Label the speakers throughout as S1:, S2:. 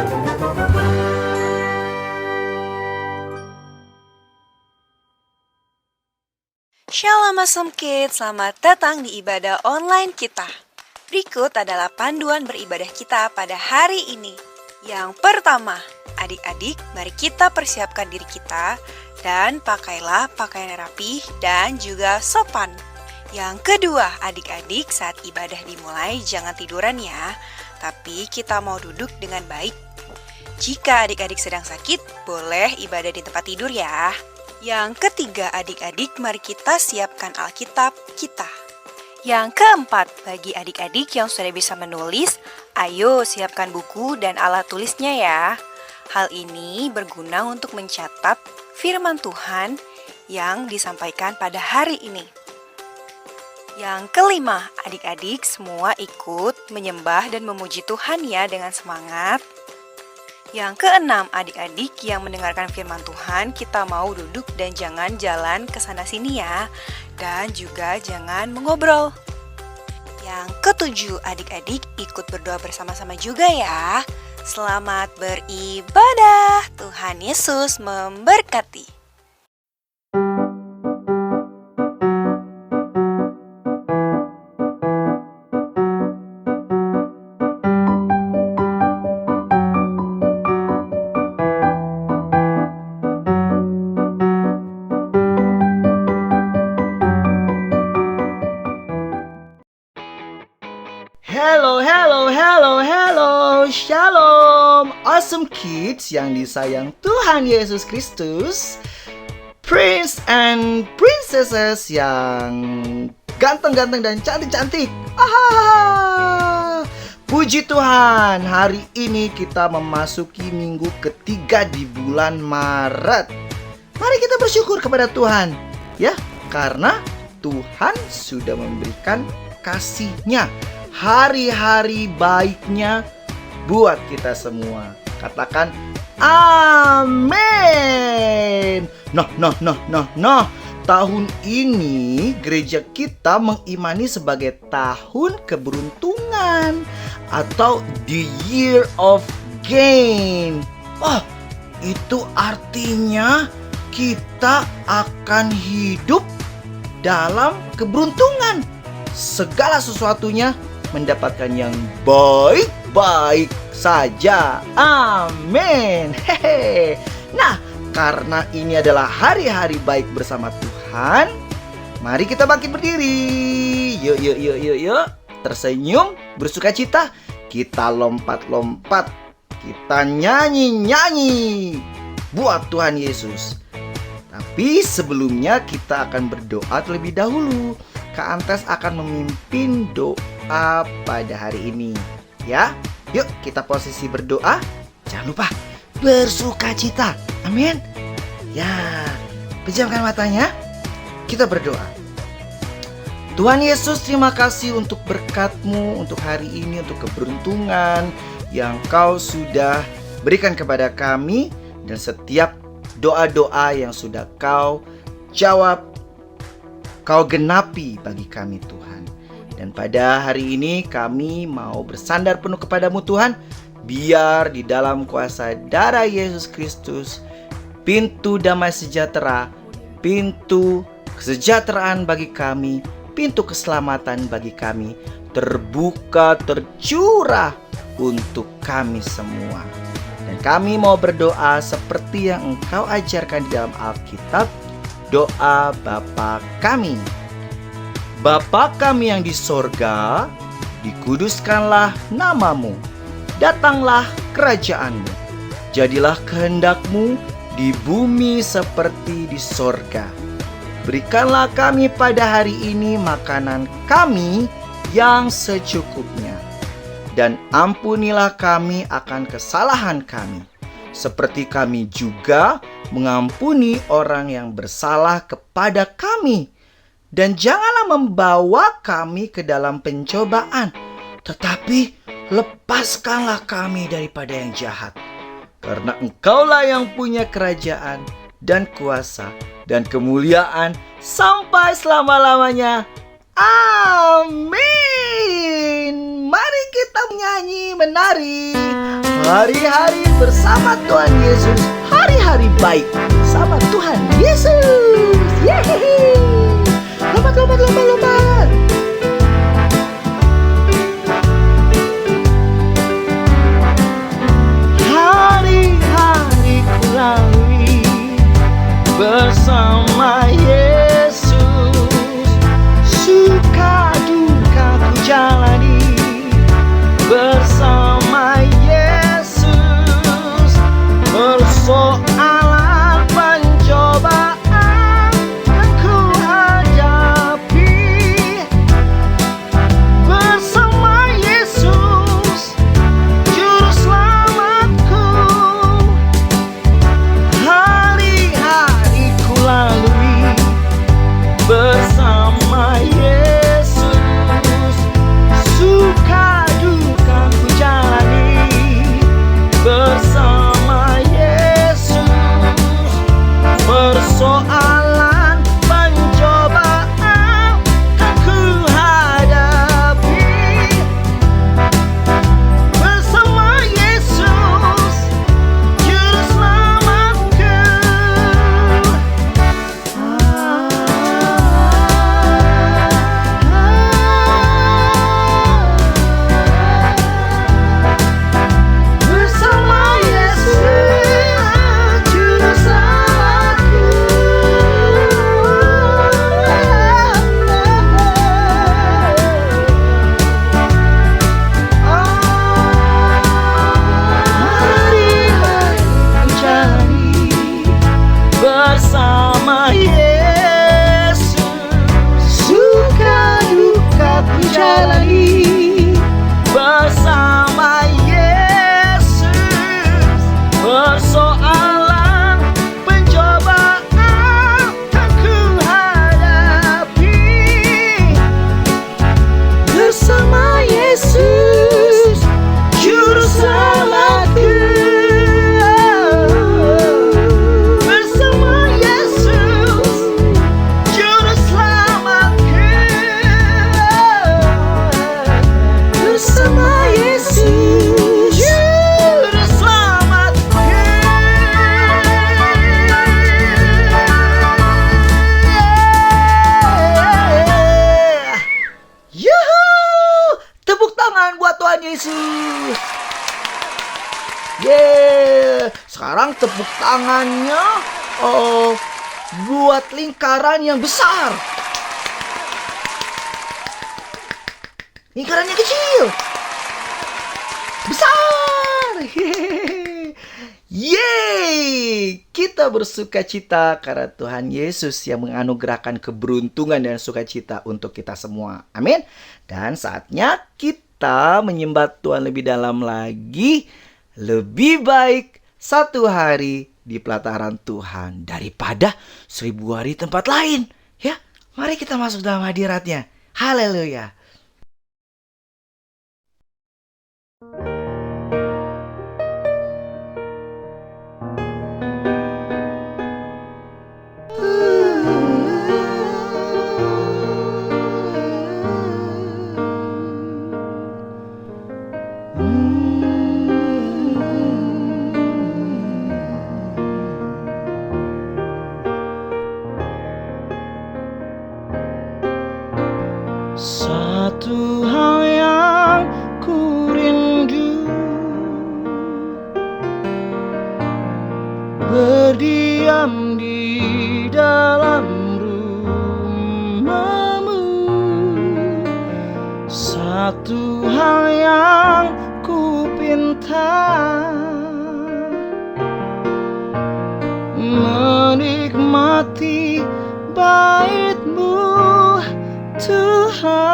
S1: Shalom Awesome Kids, selamat datang di ibadah online kita. Berikut adalah panduan beribadah kita pada hari ini. Yang pertama, adik-adik, mari kita persiapkan diri kita dan pakailah pakaian yang rapi dan juga sopan. Yang kedua, adik-adik, saat ibadah dimulai jangan tiduran ya, tapi kita mau duduk dengan baik. Jika adik-adik sedang sakit, boleh ibadah di tempat tidur ya. Yang ketiga, adik-adik, mari kita siapkan Alkitab kita. Yang keempat, bagi adik-adik yang sudah bisa menulis, ayo siapkan buku dan alat tulisnya ya. Hal ini berguna untuk mencatat firman Tuhan yang disampaikan pada hari ini. Yang kelima, adik-adik semua ikut menyembah dan memuji Tuhan ya dengan semangat. Yang keenam, adik-adik yang mendengarkan firman Tuhan, kita mau duduk dan jangan jalan ke sana-sini ya. Dan juga jangan mengobrol. Yang ketujuh, adik-adik ikut berdoa bersama-sama juga ya. Selamat beribadah. Tuhan Yesus memberkati.
S2: Hello, Shalom Awesome Kids yang disayang Tuhan Yesus Kristus, Prince and Princesses yang ganteng-ganteng dan cantik-cantik. Puji Tuhan, hari ini kita memasuki minggu ketiga di bulan Maret. Mari kita bersyukur kepada Tuhan ya, karena Tuhan sudah memberikan kasih-Nya, hari-hari baiknya buat kita semua. Katakan amin. Nah, tahun ini gereja kita mengimani sebagai tahun keberuntungan atau the year of gain. Itu artinya kita akan hidup dalam keberuntungan. Segala sesuatunya mendapatkan yang baik-baik saja. Amin. Nah, karena ini adalah hari-hari baik bersama Tuhan, mari kita bangkit berdiri. Yuk. Tersenyum, bersukacita. Kita lompat-lompat. Kita nyanyi-nyanyi buat Tuhan Yesus. Tapi sebelumnya kita akan berdoa terlebih dahulu. Kak Antes akan memimpin doa pada hari ini ya. Yuk kita posisi berdoa. Jangan lupa bersukacita. Amin. Ya, pejamkan matanya. Kita berdoa. Tuhan Yesus, terima kasih untuk berkat-Mu untuk hari ini, untuk keberuntungan yang Kau sudah berikan kepada kami, dan setiap doa-doa yang sudah Kau jawab, Kau genapi bagi kami Tuhan. Dan pada hari ini kami mau bersandar penuh kepadamu Tuhan. Biar di dalam kuasa darah Yesus Kristus, pintu damai sejahtera, pintu kesejahteraan bagi kami, pintu keselamatan bagi kami terbuka, tercurah untuk kami semua. Dan kami mau berdoa seperti yang Engkau ajarkan di dalam Alkitab. Doa Bapa kami. Bapa kami yang di sorga, dikuduskanlah namamu. Datanglah kerajaan-Mu. Jadilah kehendak-Mu di bumi seperti di sorga. Berikanlah kami pada hari ini makanan kami yang secukupnya. Dan ampunilah kami akan kesalahan kami, seperti kami juga mengampuni orang yang bersalah kepada kami. Dan janganlah membawa kami ke dalam pencobaan, tetapi lepaskanlah kami daripada yang jahat. Karena Engkaulah yang punya kerajaan dan kuasa dan kemuliaan sampai selama-lamanya. Amin. Mari kita menyanyi, menari. Hari-hari bersama Tuhan Yesus, hari-hari baik sama Tuhan Yesus. Yeay! Lompat, lompat, lompat, lompat. Hari-hari ku lalui bersama Yesus, suka duka ku jalani bersama Yesus, persoalan pencobaan yang ku hadapi bersama Yesus, juru selamatku. Hari-hari ku lalui bersama Yesus, suka duka ku jalani bersama Yesus, persoalan pencobaan kan ku hadapi bersama Yesus, juru selamatku. Bersama Yesus, juru selamatku. Hari-hari ku jalani bersama Yesus, suka duka ku jalani bersama Yesus, persoalan pencobaan kan ku hadapi bersama Yesus, juru selamatku. Bersama Yesus, juru selamatku. Bersama Yesus, juru selamatku. Yuhu! Tepuk tangan buat Tuhan Yesus. Sekarang tepuk tangannya buat lingkaran yang besar. Lingkarannya kecil, besar. Yeay! Kita bersuka cita karena Tuhan Yesus yang menganugerahkan keberuntungan dan sukacita untuk kita semua. Amin. Dan saatnya kita menyembah Tuhan lebih dalam lagi. Lebih baik satu hari di pelataran Tuhan daripada 1000 hari tempat lain. Ya, mari kita masuk dalam hadiratnya. Haleluya. Satu hal yang ku rindu, berdiam di dalam rumah-Mu. Satu hal yang ku pinta, menikmati bait-Mu Tuhan.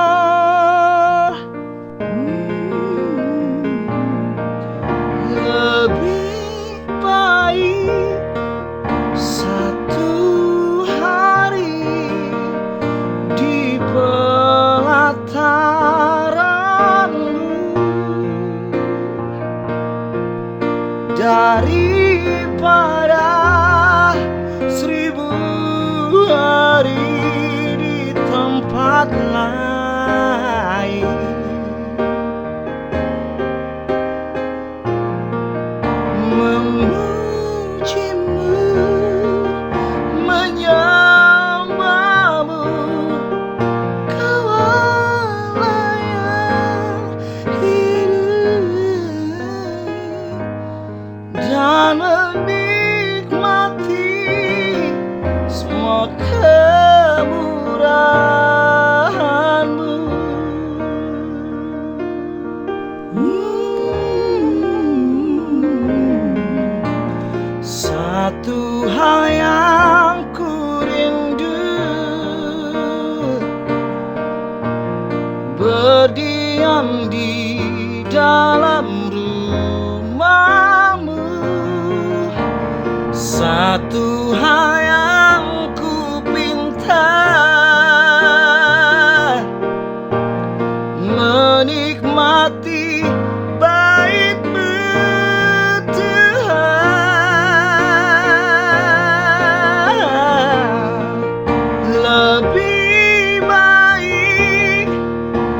S2: Lebih baik satu hari di pelataran-Mu daripada 1000 hari di tempat lain. Satu hal yang ku rindu, berdiam di dalam rumahmu. Satu hal yang ku pinta, menikmati bait-Mu Tuhan. Lebih baik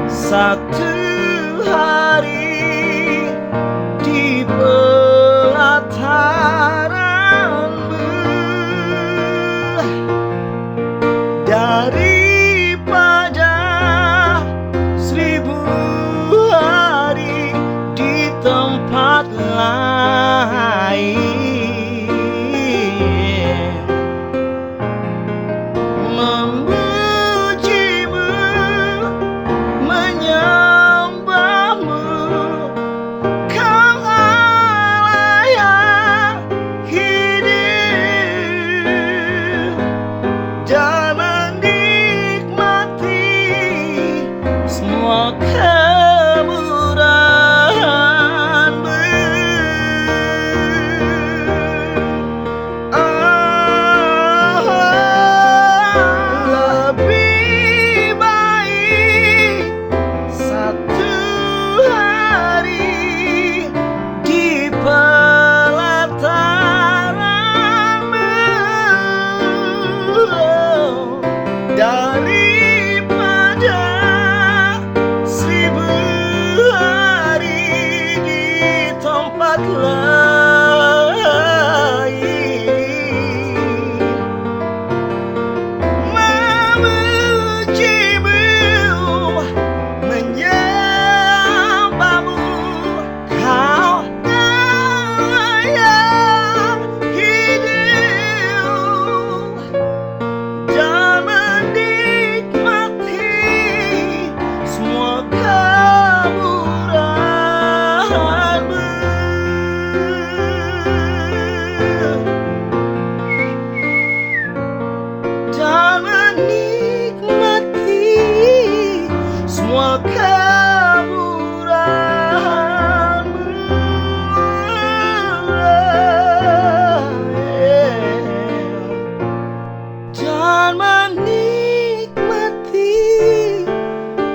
S2: satu hari di pelataran-Mu daripada 1000 hari di tempat lain. Memuji-Mu, menyembah-Mu, Kau Allah yang hidup, dan menikmati semua kemurahan-Mu. Lebih baik satu hari di pelataran-Mu daripada 1000 hari di tempat lain. Memuji-Mu, menyembah-Mu, Kau Allah yang hidup, dan menikmati semua kemurahan-Mu. Dan menikmati semua kemurahan-Mu. Dan menikmati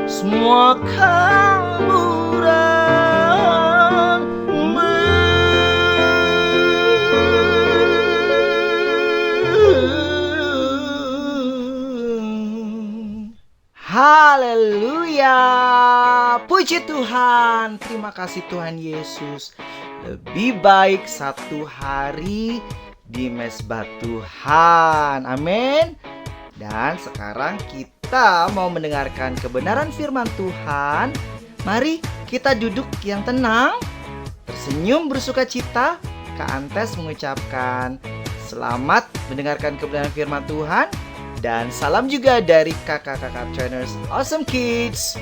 S2: semua kemurahan-Mu. Haleluya, puji Tuhan. Terima kasih Tuhan Yesus. Lebih baik satu hari di mezbah Tuhan. Amin. Dan sekarang kita mau mendengarkan kebenaran firman Tuhan. Mari kita duduk yang tenang, tersenyum bersukacita. Kak Antes mengucapkan selamat mendengarkan kebenaran firman Tuhan. Dan salam juga dari kakak-kakak trainers Awesome Kids.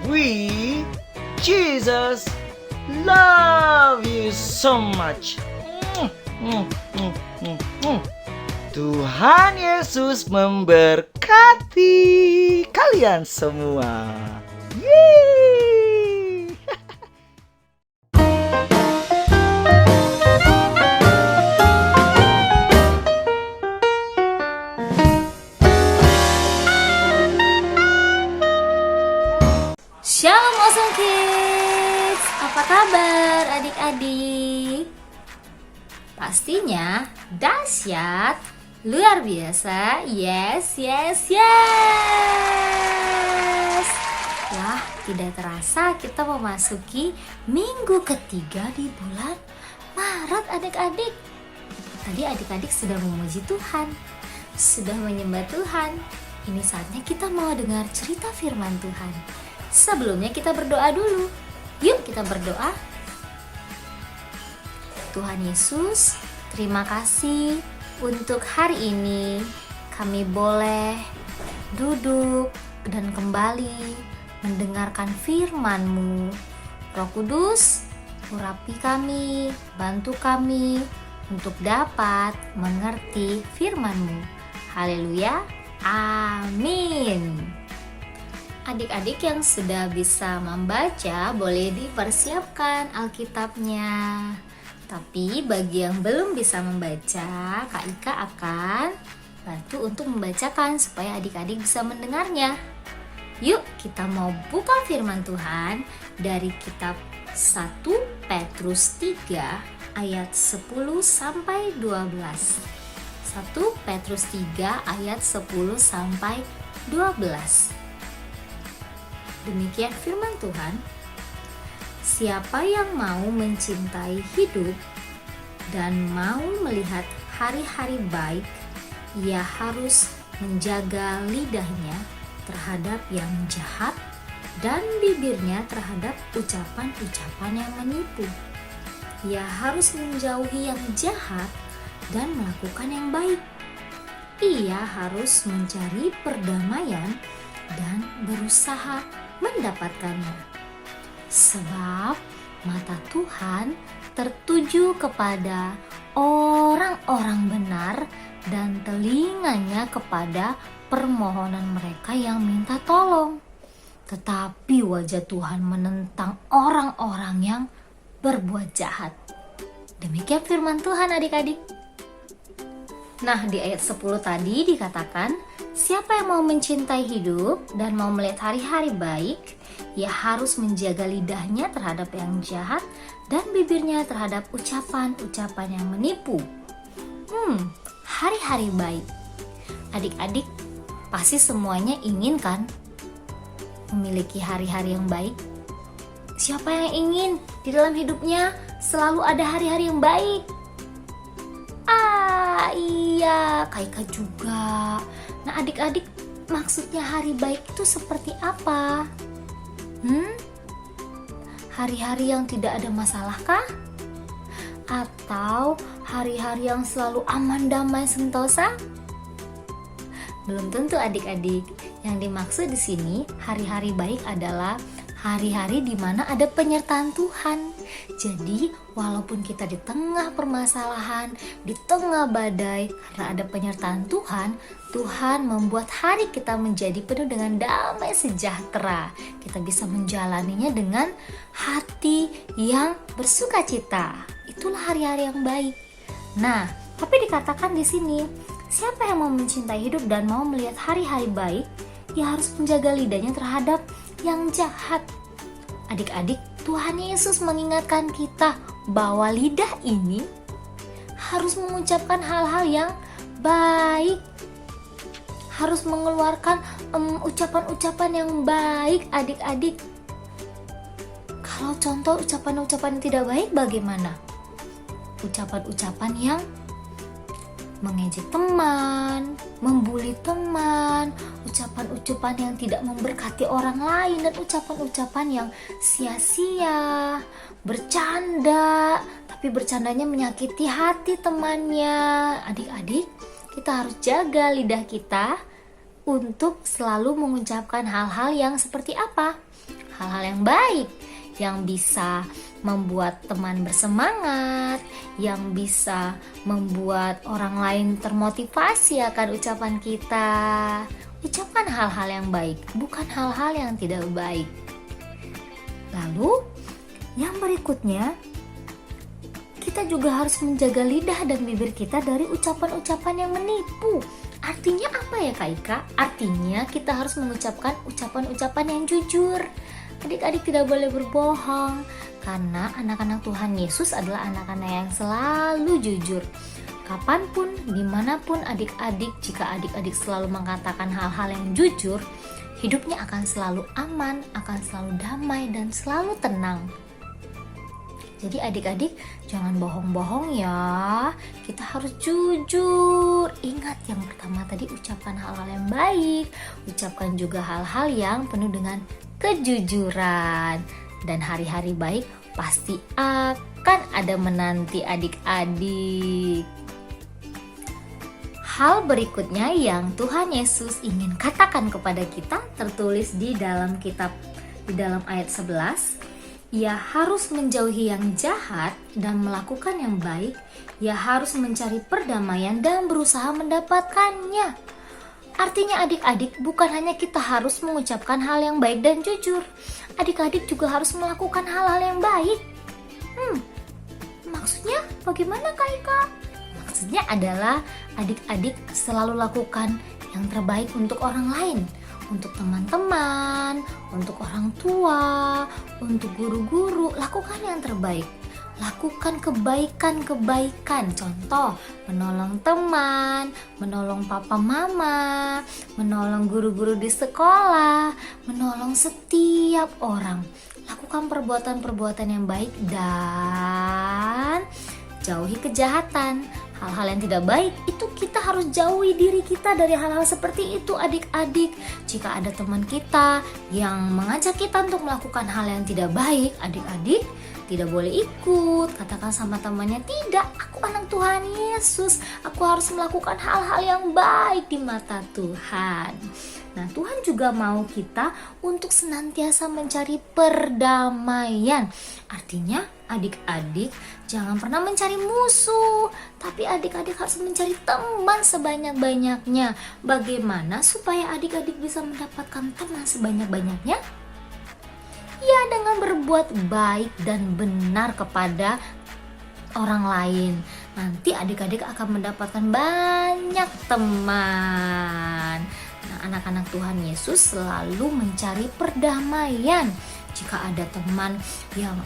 S2: We, Jesus, love you so much. Tuhan Yesus memberkati kalian semua. Yeay.
S3: Shalom Awesome Kids, apa kabar adik-adik? Pastinya dahsyat, luar biasa, yes. Wah, tidak terasa kita memasuki minggu ketiga di bulan Maret adik-adik. Tadi adik-adik sudah memuji Tuhan, sudah menyembah Tuhan. Ini saatnya kita mau dengar cerita firman Tuhan. Sebelumnya kita berdoa dulu. Yuk kita berdoa. Tuhan Yesus, terima kasih untuk hari ini kami boleh duduk dan kembali mendengarkan firman-Mu. Roh Kudus, urapi kami, bantu kami untuk dapat mengerti firman-Mu. Haleluya, amin. Adik-adik yang sudah bisa membaca boleh dipersiapkan Alkitabnya. Tapi bagi yang belum bisa membaca, Kak Ika akan bantu untuk membacakan supaya adik-adik bisa mendengarnya. Yuk kita mau buka firman Tuhan dari kitab 1 Petrus 3 ayat 10 sampai 12. 1 Petrus 3 ayat 10 sampai 12. Demikian firman Tuhan. Siapa yang mau mencintai hidup dan mau melihat hari-hari baik, ia harus menjaga lidahnya terhadap yang jahat dan bibirnya terhadap ucapan-ucapan yang menipu. Ia harus menjauhi yang jahat dan melakukan yang baik. Ia harus mencari perdamaian dan berusaha mendapatkannya. Sebab mata Tuhan tertuju kepada orang-orang benar dan telinganya kepada permohonan mereka yang minta tolong. Tetapi wajah Tuhan menentang orang-orang yang berbuat jahat. Demikian firman Tuhan adik-adik. Nah, di ayat 10 tadi dikatakan, siapa yang mau mencintai hidup dan mau melihat hari-hari baik, ia harus menjaga lidahnya terhadap yang jahat dan bibirnya terhadap ucapan-ucapan yang menipu. Hari-hari baik. Adik-adik pasti semuanya ingin kan memiliki hari-hari yang baik? Siapa yang ingin di dalam hidupnya selalu ada hari-hari yang baik? Iya, Kak Ika juga. Nah, adik-adik, maksudnya hari baik itu seperti apa? Hari-hari yang tidak ada masalah kah? Atau hari-hari yang selalu aman, damai, sentosa? Belum tentu adik-adik. Yang dimaksud di sini hari-hari baik adalah hari-hari di mana ada penyertaan Tuhan. Jadi, walaupun kita di tengah permasalahan, di tengah badai, karena ada penyertaan Tuhan, Tuhan membuat hari kita menjadi penuh dengan damai sejahtera. Kita bisa menjalaninya dengan hati yang bersukacita. Itulah hari-hari yang baik. Nah, tapi dikatakan di sini, siapa yang mau mencintai hidup dan mau melihat hari-hari baik, ia harus menjaga lidahnya terhadap yang jahat. Adik-adik, Tuhan Yesus mengingatkan kita bahwa lidah ini harus mengucapkan hal-hal yang baik, harus mengeluarkan ucapan-ucapan yang baik. Adik-adik, kalau contoh ucapan-ucapan yang tidak baik bagaimana? Ucapan-ucapan yang mengejek teman, membuli teman, ucapan-ucapan yang tidak memberkati orang lain, dan ucapan-ucapan yang sia-sia, bercanda, tapi bercandanya menyakiti hati temannya. Adik-adik, kita harus jaga lidah kita untuk selalu mengucapkan hal-hal yang seperti apa? Hal-hal yang baik, yang bisa membuat teman bersemangat, yang bisa membuat orang lain termotivasi akan ucapan kita. Ucapkan hal-hal yang baik, bukan hal-hal yang tidak baik. Lalu, yang berikutnya, kita juga harus menjaga lidah dan bibir kita dari ucapan-ucapan yang menipu. Artinya apa ya Kak Ika? Artinya kita harus mengucapkan ucapan-ucapan yang jujur. Adik-adik tidak boleh berbohong, karena anak-anak Tuhan Yesus adalah anak-anak yang selalu jujur. Kapanpun, dimanapun adik-adik, jika adik-adik selalu mengatakan hal-hal yang jujur, hidupnya akan selalu aman, akan selalu damai, dan selalu tenang. Jadi adik-adik jangan bohong-bohong ya, kita harus jujur. Ingat yang pertama tadi, ucapkan hal-hal yang baik, ucapkan juga hal-hal yang penuh dengan kejujuran. Dan hari-hari baik pasti akan ada menanti adik-adik. Hal berikutnya yang Tuhan Yesus ingin katakan kepada kita tertulis di dalam kitab Di dalam ayat 11, ia harus menjauhi yang jahat dan melakukan yang baik. Ia harus mencari perdamaian dan berusaha mendapatkannya. Artinya adik-adik, bukan hanya kita harus mengucapkan hal yang baik dan jujur. Adik-adik juga harus melakukan hal-hal yang baik. Maksudnya bagaimana Kak Ika? Maksudnya adalah adik-adik selalu lakukan yang terbaik untuk orang lain. Untuk teman-teman, untuk orang tua, untuk guru-guru, lakukan yang terbaik. Lakukan kebaikan-kebaikan. Contoh, menolong teman, menolong papa mama, menolong guru-guru di sekolah, menolong setiap orang. Lakukan perbuatan-perbuatan yang baik dan jauhi kejahatan. Hal-hal yang tidak baik itu kita harus jauhi diri kita dari hal-hal seperti itu adik-adik. Jika ada teman kita yang mengajak kita untuk melakukan hal yang tidak baik, adik-adik tidak boleh ikut. Katakan sama temannya, tidak, aku anak Tuhan Yesus, aku harus melakukan hal-hal yang baik di mata Tuhan. Nah, Tuhan juga mau kita untuk senantiasa mencari perdamaian. Artinya adik-adik jangan pernah mencari musuh, tapi adik-adik harus mencari teman sebanyak-banyaknya. Bagaimana supaya adik-adik bisa mendapatkan teman sebanyak-banyaknya? Ya, dengan berbuat baik dan benar kepada orang lain. Nanti adik-adik akan mendapatkan banyak teman. Nah, anak-anak Tuhan Yesus selalu mencari perdamaian. Jika ada teman yang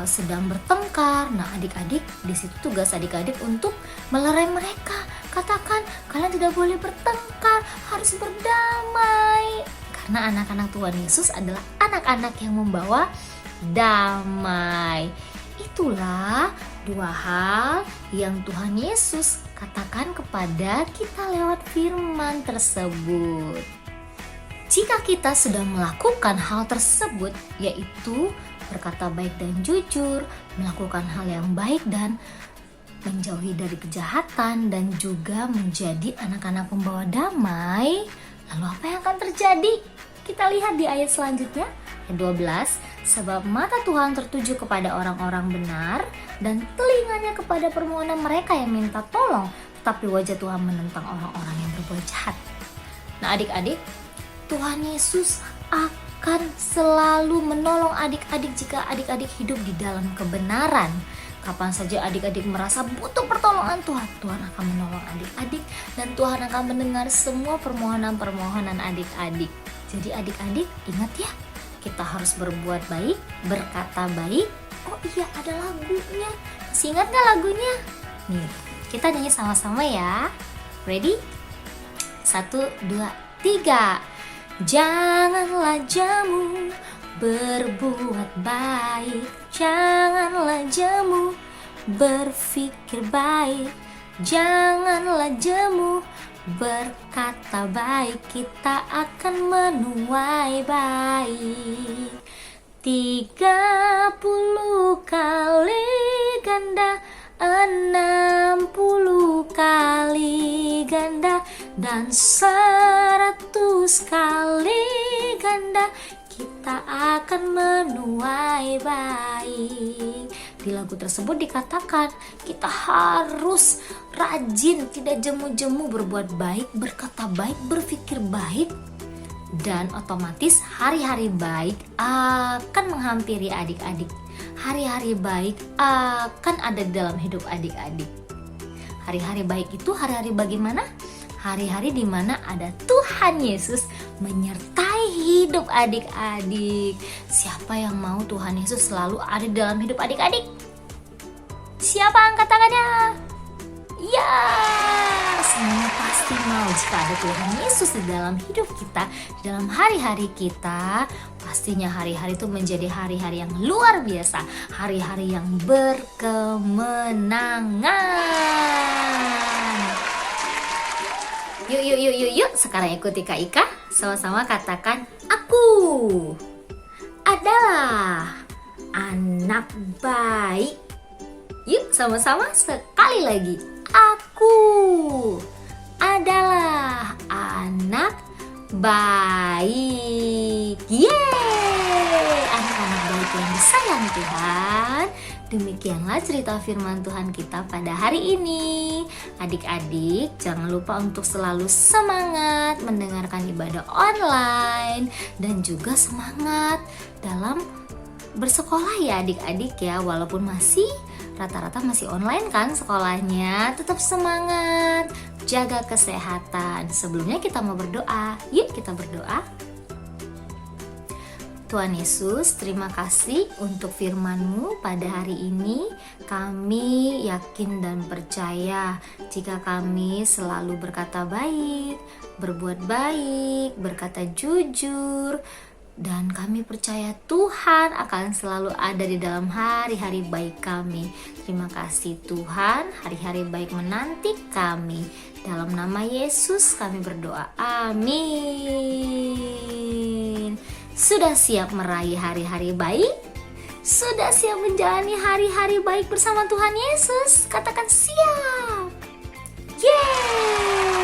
S3: sedang bertengkar, nah adik-adik, di situ tugas adik-adik untuk melerai mereka. Katakan, kalian tidak boleh bertengkar, harus berdamai. Karena anak-anak Tuhan Yesus adalah anak-anak yang membawa damai. Itulah dua hal yang Tuhan Yesus katakan kepada kita lewat firman tersebut. Jika kita sudah melakukan hal tersebut, yaitu berkata baik dan jujur, melakukan hal yang baik dan menjauhi dari kejahatan, dan juga menjadi anak-anak pembawa damai, lalu apa yang akan terjadi? Kita lihat di ayat selanjutnya, ayat 12. Sebab mata Tuhan tertuju kepada orang-orang benar dan telinganya kepada permohonan mereka yang minta tolong, tetapi wajah Tuhan menentang orang-orang yang berbuat jahat. Nah adik-adik, Tuhan Yesus akan selalu menolong adik-adik jika adik-adik hidup di dalam kebenaran. Kapan saja adik-adik merasa butuh pertolongan Tuhan, Tuhan akan menolong adik-adik dan Tuhan akan mendengar semua permohonan-permohonan adik-adik. Jadi adik-adik ingat ya, kita harus berbuat baik, berkata baik. Oh iya, ada lagunya. Masih ingat gak lagunya? Nih, kita nyanyi sama-sama ya. Ready? 1, 2, 3. Janganlah jemu berbuat baik, janganlah jemu berpikir baik, janganlah jemu berkata baik, kita akan menuai baik. 30 kali ganda, 60 kali ganda, dan 100 kali ganda, kita akan menuai baik. Di lagu tersebut dikatakan kita harus rajin, tidak jemu-jemu berbuat baik, berkata baik, berpikir baik, dan otomatis hari-hari baik akan menghampiri adik-adik. Hari-hari baik akan ada di dalam hidup adik-adik. Hari-hari baik itu hari-hari bagaimana? Hari-hari di mana ada Tuhan Yesus menyertai hidup adik-adik. Siapa yang mau Tuhan Yesus selalu ada di dalam hidup adik-adik? Siapa angkat tangannya? Ya, semuanya pasti mau. Jika ada Tuhan Yesus di dalam hidup kita, di dalam hari-hari kita, pastinya hari-hari itu menjadi hari-hari yang luar biasa, hari-hari yang berkemenangan. Yuk, sekarang ikuti Kak Ika, sama-sama katakan, aku adalah anak baik. Yuk, sama-sama sekali lagi. Aku adalah anak baik. Yeay! Tuhan. Demikianlah cerita firman Tuhan kita pada hari ini. Adik-adik, jangan lupa untuk selalu semangat mendengarkan ibadah online dan juga semangat dalam bersekolah ya adik-adik ya. Walaupun rata-rata masih online kan sekolahnya, tetap semangat, jaga kesehatan. Sebelumnya kita mau berdoa. Yuk kita berdoa. Tuhan Yesus, terima kasih untuk firman-Mu pada hari ini. Kami yakin dan percaya jika kami selalu berkata baik, berbuat baik, berkata jujur, dan kami percaya Tuhan akan selalu ada di dalam hari-hari baik kami. Terima kasih Tuhan, hari-hari baik menanti kami. Dalam nama Yesus kami berdoa. Amin. Sudah siap meraih hari-hari baik? Sudah siap menjalani hari-hari baik bersama Tuhan Yesus? Katakan siap. Yeay!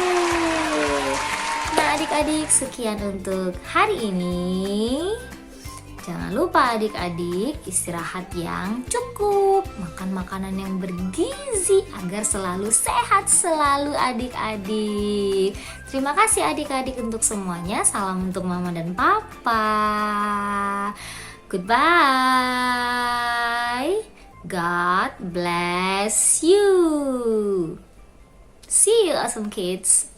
S3: Nah adik-adik, sekian untuk hari ini. Jangan lupa adik-adik istirahat yang cukup, makan makanan yang bergizi agar selalu sehat selalu adik-adik. Terima kasih adik-adik untuk semuanya. Salam untuk mama dan papa. Goodbye. God bless you. See you awesome kids.